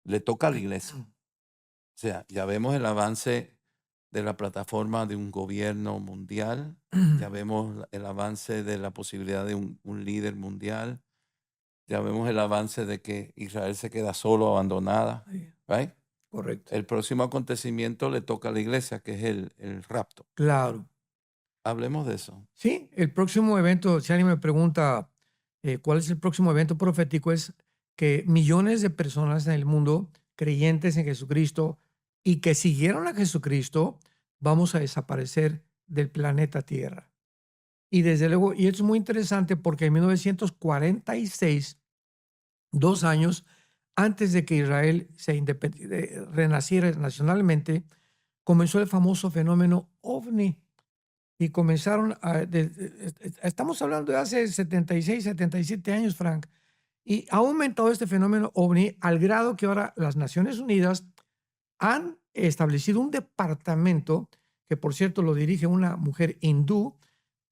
le toca a la iglesia. O sea, ya vemos el avance de la plataforma de un gobierno mundial, ya vemos el avance de la posibilidad de un líder mundial, ya vemos el avance de que Israel se queda solo, abandonada, Sí, right? correcto. El próximo acontecimiento le toca a la iglesia, que es el rapto. Claro. Hablemos de eso. Sí, el próximo evento, si alguien me pregunta cuál es el próximo evento profético, es que millones de personas en el mundo creyentes en Jesucristo y que siguieron a Jesucristo, vamos a desaparecer del planeta Tierra. Y desde luego, y esto es muy interesante porque en 1946, 2 años antes de que Israel renaciera nacionalmente, comenzó el famoso fenómeno OVNI y comenzaron estamos hablando de hace 76, 77 años, Frank, y ha aumentado este fenómeno OVNI al grado que ahora las Naciones Unidas han establecido un departamento, que por cierto lo dirige una mujer hindú,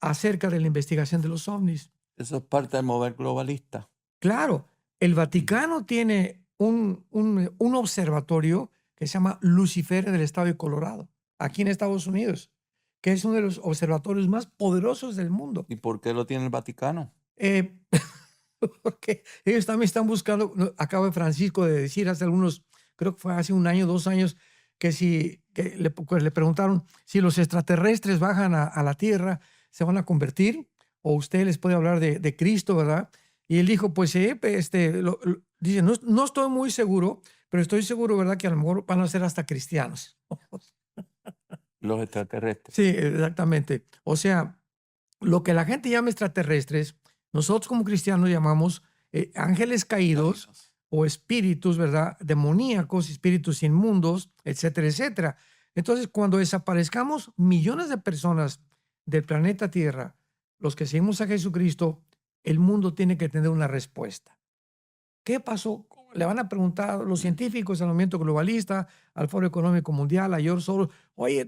acerca de la investigación de los ovnis. Eso es parte del mover globalista. Claro, el Vaticano tiene un observatorio que se llama Lucifer en el estado de Colorado, aquí en Estados Unidos, que es uno de los observatorios más poderosos del mundo. ¿Y por qué lo tiene el Vaticano? Eh, porque ellos también están buscando, acaba Francisco de decir hace algunos, creo que fue hace un año, 2 años, que si pues le preguntaron si los extraterrestres bajan a la Tierra, se van a convertir, o usted les puede hablar de Cristo, ¿verdad? Y él dijo, pues sí, dice, no, no estoy muy seguro, pero estoy seguro, ¿verdad? Que a lo mejor van a ser hasta cristianos. Los extraterrestres. Sí, exactamente. O sea, lo que la gente llama extraterrestres, nosotros como cristianos llamamos ángeles caídos Caídos. o espíritus, ¿verdad? Demoníacos, espíritus inmundos, etcétera, etcétera. Entonces, cuando desaparezcamos millones de personas del planeta Tierra, los que seguimos a Jesucristo, el mundo tiene que tener una respuesta. ¿Qué pasó? Le van a preguntar a los científicos, al movimiento globalista, al Foro Económico Mundial, a George Soros, oye,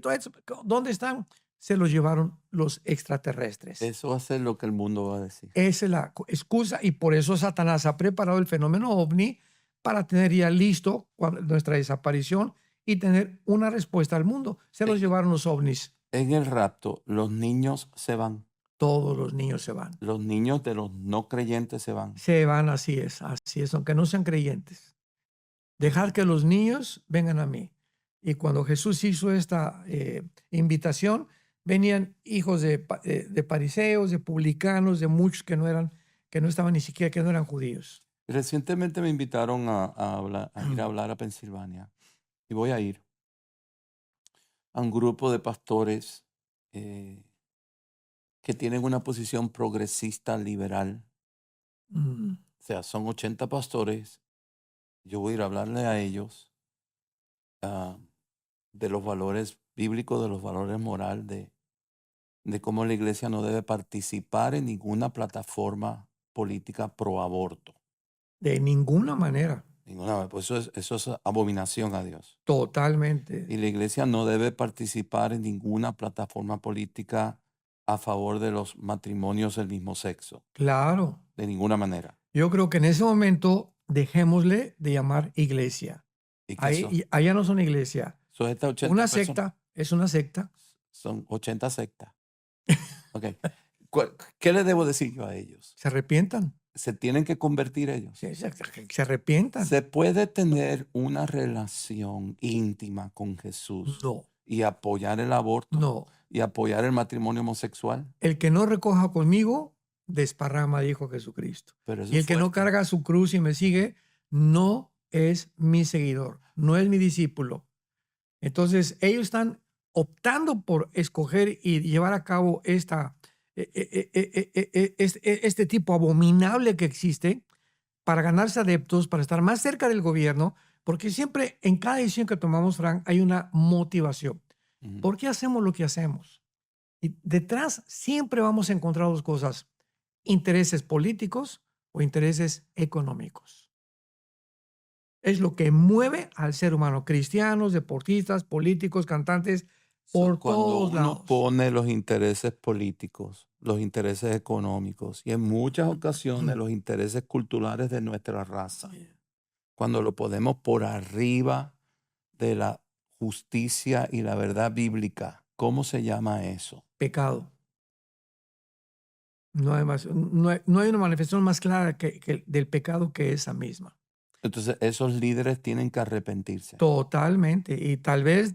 ¿dónde están? Se los llevaron los extraterrestres. Eso va a ser lo que el mundo va a decir. Esa es la excusa y por eso Satanás ha preparado el fenómeno ovni para tener ya listo nuestra desaparición y tener una respuesta al mundo. Se los llevaron los ovnis. En el rapto, los niños se van. Todos los niños se van. Los niños de los no creyentes se van. Se van, así es, aunque no sean creyentes. Dejar que los niños vengan a mí. Y cuando Jesús hizo esta invitación, venían hijos de fariseos, de publicanos, de muchos que no estaban ni siquiera, que no eran judíos. Recientemente me invitaron a ir a hablar a Pensilvania y voy a ir a un grupo de pastores eh, que tienen una posición progresista liberal. Mm, sea, son 80 pastores. Yo voy a ir a hablarle a ellos de los valores bíblicos, de los valores morales, de cómo la iglesia no debe participar en ninguna plataforma política pro aborto. De ninguna manera. Ninguna, pues eso es abominación a Dios. Totalmente. Y la iglesia no debe participar en ninguna plataforma política a favor de los matrimonios del mismo sexo. Claro. De ninguna manera. Yo creo que en ese momento dejémosle de llamar iglesia. ¿Y qué son? Allá no son iglesia. Son estas 80 Una personas. secta es una secta. Son 80 sectas. Okay. ¿Qué le debo decir yo a ellos? Se arrepientan. Se tienen que convertir ellos. Se arrepientan. ¿Se puede tener una relación íntima con Jesús No, y apoyar el aborto no. y apoyar el matrimonio homosexual? El que no recoja conmigo, desparrama, dijo Jesucristo. Pero eso Y el es que no fuerte. carga su cruz y me sigue, no es mi seguidor, no es mi discípulo. Entonces, ellos están optando por escoger y llevar a cabo este tipo abominable que existe para ganarse adeptos, para estar más cerca del gobierno, porque siempre en cada decisión que tomamos, Frank, hay una motivación. Ujú. ¿Por qué hacemos lo que hacemos? Y detrás siempre vamos a encontrar dos cosas: intereses políticos o intereses económicos. Es lo que mueve al ser humano, cristianos, deportistas, políticos, cantantes, por Cuando todos uno lados. pone los intereses políticos, los intereses económicos y en muchas ocasiones los intereses culturales de nuestra raza, cuando lo ponemos por arriba de la justicia y la verdad bíblica, ¿cómo se llama eso? Pecado. No hay una manifestación más clara del pecado que esa misma. Entonces, esos líderes tienen que arrepentirse. Totalmente. Y tal vez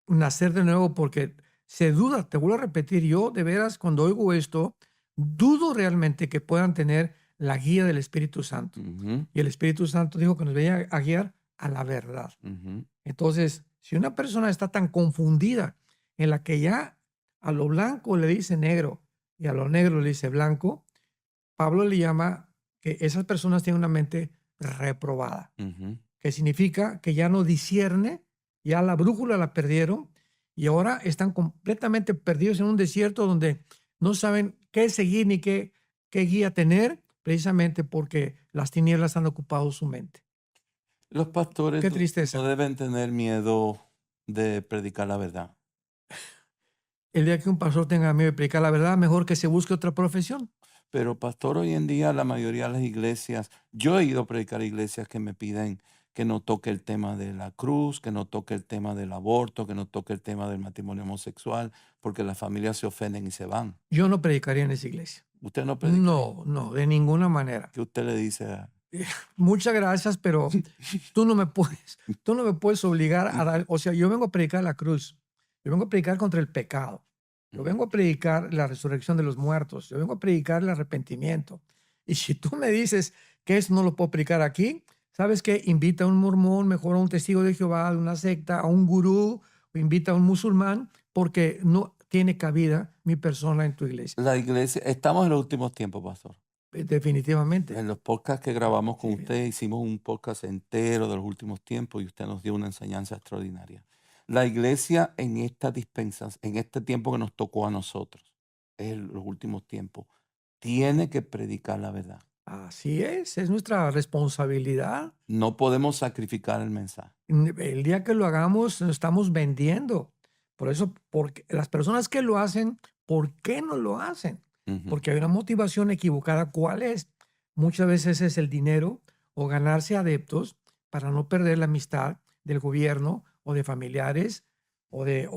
nacer de nuevo, porque se duda, te vuelvo a repetir, yo de veras cuando oigo esto, dudo realmente que puedan tener la guía del Espíritu Santo. Ujú, Y el Espíritu Santo dijo que nos venía a guiar a la verdad. ujú. Entonces, si una persona está tan confundida en la que ya a lo blanco le dice negro y a lo negro le dice blanco, Pablo le llama que esas personas tienen una mente reprobada, Ujú. que significa que ya no discierne, ya la brújula la perdieron y ahora están completamente perdidos en un desierto donde no saben qué seguir ni qué guía tener, precisamente porque las tinieblas han ocupado su mente. Los pastores Qué no tristeza. deben tener miedo de predicar la verdad. El día que un pastor tenga miedo de predicar la verdad, mejor que se busque otra profesión. Pero pastor, hoy en día la mayoría de las iglesias, yo he ido a predicar a iglesias que me piden que no toque el tema de la cruz, que no toque el tema del aborto, que no toque el tema del matrimonio homosexual, porque las familias se ofenden y se van. Yo no predicaría en esa iglesia. Usted no predica. No, de ninguna manera. ¿Qué usted le dice a... Muchas gracias, pero tú no me puedes obligar a dar, o sea, yo vengo a predicar la cruz, yo vengo a predicar contra el pecado, yo vengo a predicar la resurrección de los muertos, yo vengo a predicar el arrepentimiento. Y si tú me dices que eso no lo puedo predicar aquí, ¿sabes qué? Invita a un mormón, mejor a un testigo de Jehová, de una secta, a un gurú, o invita a un musulmán, porque no tiene cabida mi persona en tu iglesia. La iglesia, estamos en los últimos tiempos, pastor. Definitivamente. En los podcasts que grabamos con Sí. usted, hicimos un podcast entero de los últimos tiempos y usted nos dio una enseñanza extraordinaria. La iglesia en esta dispensación, en este tiempo que nos tocó a nosotros, en los últimos tiempos, tiene que predicar la verdad. Así es nuestra responsabilidad. No podemos sacrificar el mensaje. El día que lo hagamos, nos estamos vendiendo. Por eso, porque las personas que lo hacen, ¿por qué no lo hacen? Ujú. Porque hay una motivación equivocada. ¿Cuál es? Muchas veces es el dinero o ganarse adeptos para no perder la amistad del gobierno o de familiares o de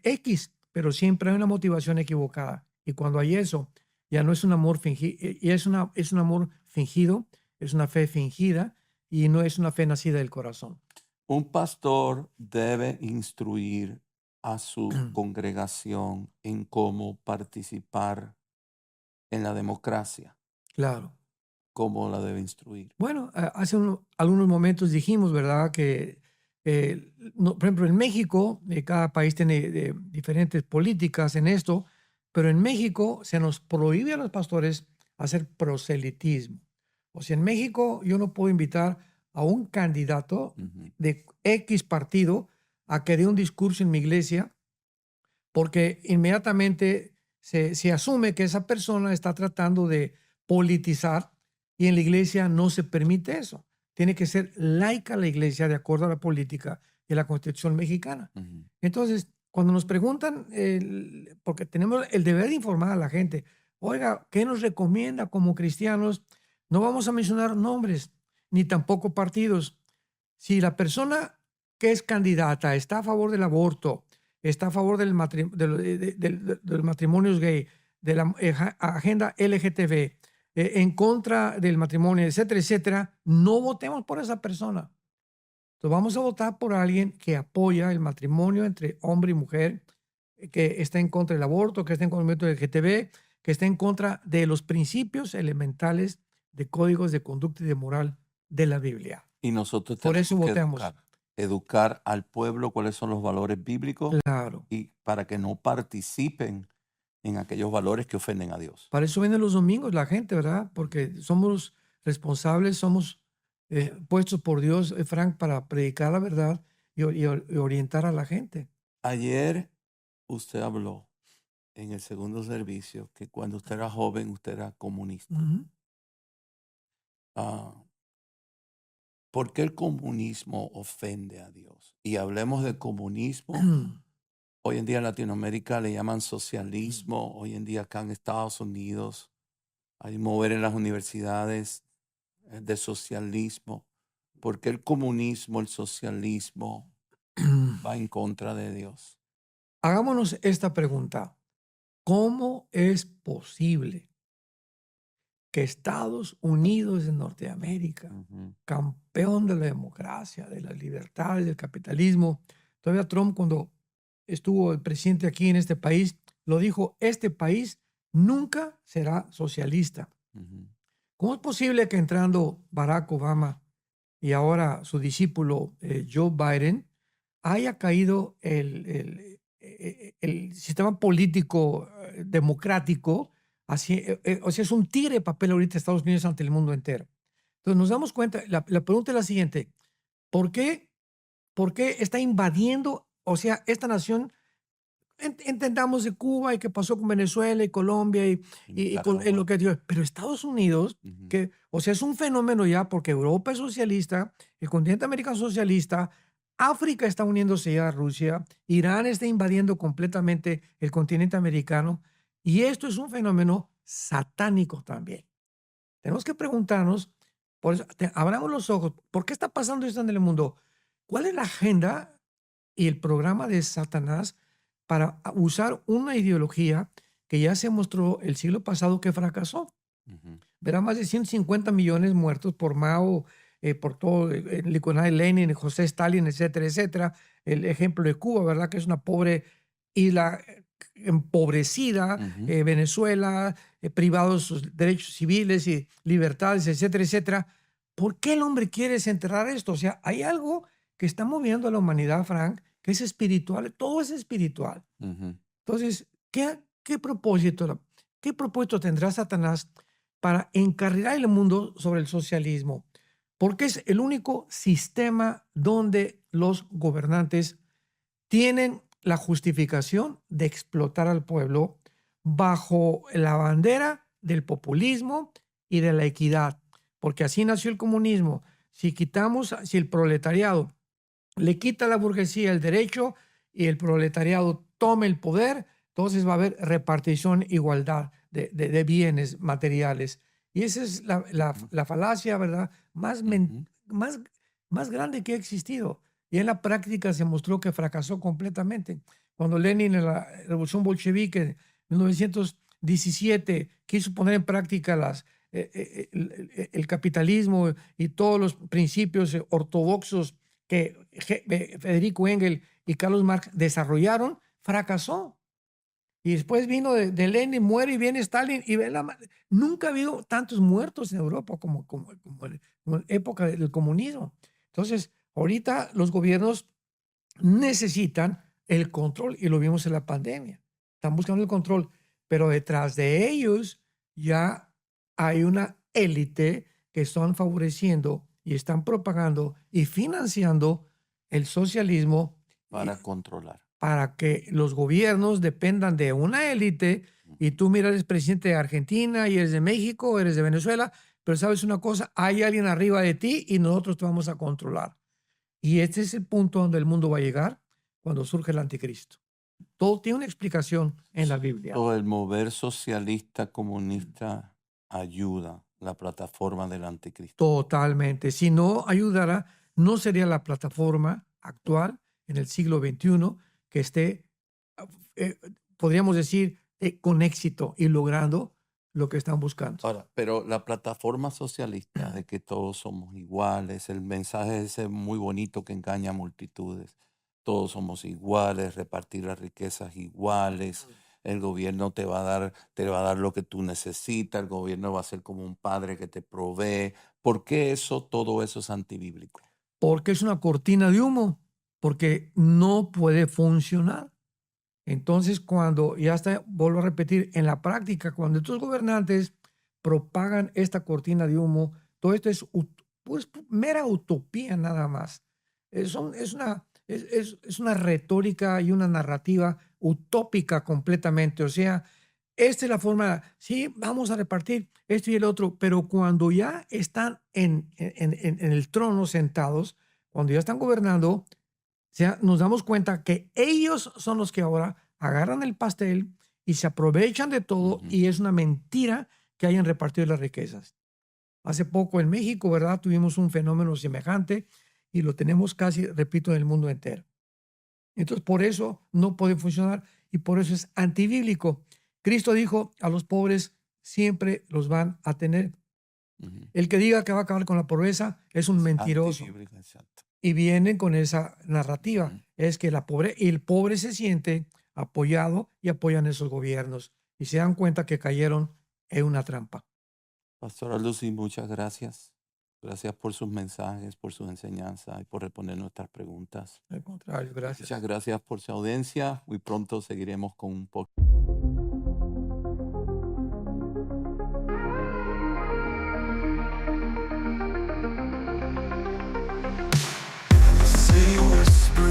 X, pero siempre hay una motivación equivocada. Y cuando hay eso, ya no es un amor fingido, es un amor fingido, es una fe fingida y no es una fe nacida del corazón. Un pastor debe instruir a su congregación en cómo participar en la democracia, Claro. cómo la debe instruir. Bueno, hace algunos momentos dijimos, ¿verdad? Que, por ejemplo, en México, cada país tiene diferentes políticas en esto, pero en México se nos prohíbe a los pastores hacer proselitismo. O sea, en México yo no puedo invitar a un candidato Ujú, de X partido a que dé un discurso en mi iglesia porque inmediatamente se asume que esa persona está tratando de politizar y en la iglesia no se permite eso. Tiene que ser laica la iglesia de acuerdo a la política y a la Constitución mexicana. ujú. Entonces, cuando nos preguntan, porque tenemos el deber de informar a la gente, oiga, ¿qué nos recomienda como cristianos? No vamos a mencionar nombres ni tampoco partidos. Si la persona que es candidata está a favor del aborto, está a favor de los matrimonios gay, de la agenda LGTB, en contra del matrimonio, etcétera, etcétera, no votemos por esa persona. Entonces vamos a votar por alguien que apoya el matrimonio entre hombre y mujer, que está en contra del aborto, que está en contra del movimiento LGTB, que está en contra de los principios elementales de códigos de conducta y de moral de la Biblia. Y nosotros Por tenemos eso que votemos. educar al pueblo cuáles son los valores bíblicos Claro. y para que no participen en aquellos valores que ofenden a Dios. Para eso vienen los domingos la gente, ¿verdad? Porque somos responsables, somos puestos por Dios, Frank, para predicar la verdad y orientar a la gente. Ayer usted habló en el segundo servicio que cuando usted era joven usted era comunista. Ujú. Ah, ¿por qué el comunismo ofende a Dios? Y hablemos de comunismo. Hoy en día en Latinoamérica le llaman socialismo. Hoy en día acá en Estados Unidos hay mover en las universidades de socialismo. ¿Por qué el comunismo, el socialismo va en contra de Dios? Hagámonos esta pregunta. ¿Cómo es posible que Estados Unidos de Norteamérica, Ujú, campeón de la democracia, de las libertades, del capitalismo, todavía Trump cuando estuvo el presidente aquí en este país, lo dijo, este país nunca será socialista. ujú, ¿Cómo es posible que entrando Barack Obama y ahora su discípulo Joe Biden haya caído el sistema político democrático? Así, o sea, es un tigre de papel ahorita Estados Unidos ante el mundo entero. Entonces nos damos cuenta, la pregunta es la siguiente, ¿por qué, ¿por qué está invadiendo, o sea, esta nación? Entendamos de Cuba y qué pasó con Venezuela y Colombia y con en lo Nicaragua. que dio, pero Estados Unidos, Ujú, que, o sea, es un fenómeno ya porque Europa es socialista, el continente americano es socialista, África está uniéndose ya a Rusia, Irán está invadiendo completamente el continente americano y esto es un fenómeno satánico también. Tenemos que preguntarnos, por eso, abramos los ojos, ¿por qué está pasando esto en el mundo? ¿Cuál es la agenda y el programa de Satanás para usar una ideología que ya se mostró el siglo pasado que fracasó? ujú, Verá más de 150 millones muertos por Mao, por todo, Nikolai Lenin, José Stalin, etcétera, etcétera. El ejemplo de Cuba, ¿verdad? Que es una pobre isla empobrecida, ujú. Venezuela, privados de sus derechos civiles y libertades, etcétera, etcétera. ¿Por qué el hombre quiere desenterrar esto? O sea, hay algo que está moviendo a la humanidad, Frank, que es espiritual. Todo es espiritual. Ujú. Entonces, qué propósito tendrá Satanás para encarrilar el mundo sobre el socialismo? Porque es el único sistema donde los gobernantes tienen la justificación de explotar al pueblo bajo la bandera del populismo y de la equidad. Porque así nació el comunismo. Si el proletariado le quita a la burguesía el derecho y el proletariado toma el poder, entonces va a haber repartición, igualdad de bienes materiales. Y esa es la falacia, ¿verdad? Ujú, Más, más grande que ha existido. Y en la práctica se mostró que fracasó completamente. Cuando Lenin en la revolución bolchevique en 1917 quiso poner en práctica el capitalismo y todos los principios ortodoxos que Federico Engel y Carlos Marx desarrollaron, fracasó. Y después vino de Lenin, muere y viene Stalin. Nunca ha habido tantos muertos en Europa como en época del comunismo. Entonces, ahorita los gobiernos necesitan el control y lo vimos en la pandemia. Están buscando el control, pero detrás de ellos ya hay una élite que están favoreciendo y están propagando y financiando el socialismo para controlar. para que los gobiernos dependan de una élite. Y tú mira, eres presidente de Argentina y eres de México, eres de Venezuela, pero sabes una cosa, hay alguien arriba de ti y nosotros te vamos a controlar. Y este es el punto donde el mundo va a llegar cuando surge el anticristo. Todo tiene una explicación en la Biblia. Todo el mover socialista, comunista ayuda la plataforma del anticristo. Totalmente. Si no ayudara, no sería la plataforma actual en el siglo XXI que esté, podríamos decir, con éxito y logrando lo que están buscando. Ahora, pero la plataforma socialista de que todos somos iguales, el mensaje ese muy bonito que engaña a multitudes, todos somos iguales, repartir las riquezas iguales, el gobierno te va a dar lo que tú necesitas, el gobierno va a ser como un padre que te provee. ¿Por qué todo eso es antibíblico? Porque es una cortina de humo, porque no puede funcionar. Entonces, cuando ya está, vuelvo a repetir, en la práctica, cuando estos gobernantes propagan esta cortina de humo, todo esto es pues, mera utopía nada más. Es una retórica y una narrativa utópica completamente. O sea, esta es la forma, sí, vamos a repartir esto y el otro, pero cuando ya están en el trono sentados, cuando ya están gobernando, o sea, nos damos cuenta que ellos son los que ahora agarran el pastel y se aprovechan de todo, y es una mentira que hayan repartido las riquezas. Hace poco en México, ¿verdad? Tuvimos un fenómeno semejante y lo tenemos casi, repito, en el mundo entero. Entonces, por eso no puede funcionar y por eso es antibíblico. Cristo dijo, a los pobres siempre los van a tener. El que diga que va a acabar con la pobreza es un mentiroso. Exacto. Y vienen con esa narrativa. Es que el pobre se siente apoyado y apoyan esos gobiernos. Y se dan cuenta que cayeron en una trampa. Pastora Lucy, muchas gracias. Gracias por sus mensajes, por sus enseñanzas y por responder nuestras preguntas. Al contrario, gracias. Muchas gracias por su audiencia. Muy pronto seguiremos con un podcast.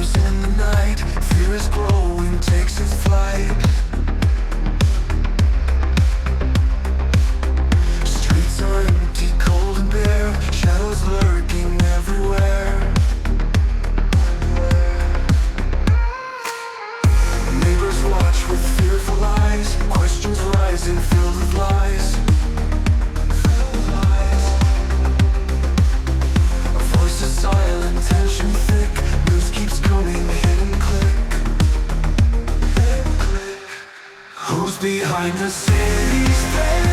In the night, fear is growing, takes its flight. Streets are empty, cold and bare, shadows lurking everywhere. Neighbors watch with fearful eyes, questions rising, filled with lies. Voices silent, tension thick, news keeps coming, hidden click. Who's behind the city's fame?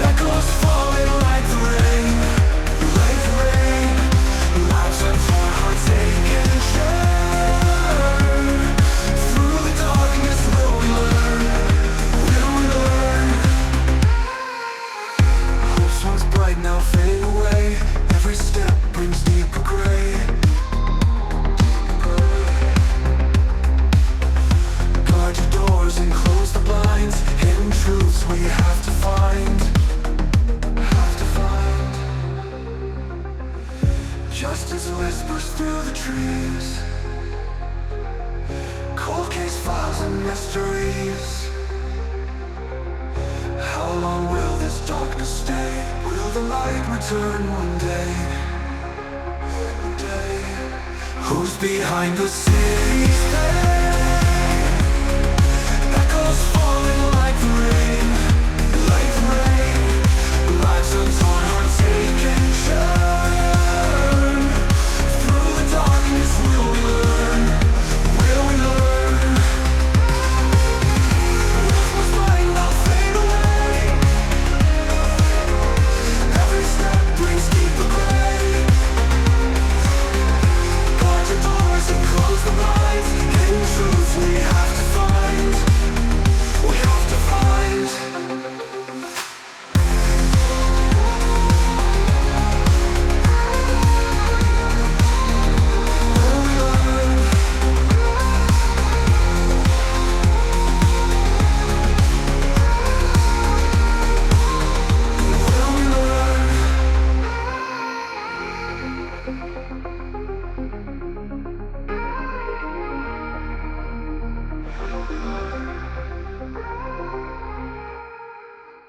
Echoes falling like the rain, like the rain. Lives are torn, hearts ache and churn. Through the darkness will we learn, Hopes once bright now fade away. Every step brings deeper gray. Guard your doors and close the blinds. Hidden truths we have to find. Justice whispers through the trees. Cold case files and mysteries. How long will this darkness stay? Will the light return one day? Who's behind the city's fame? Echoes falling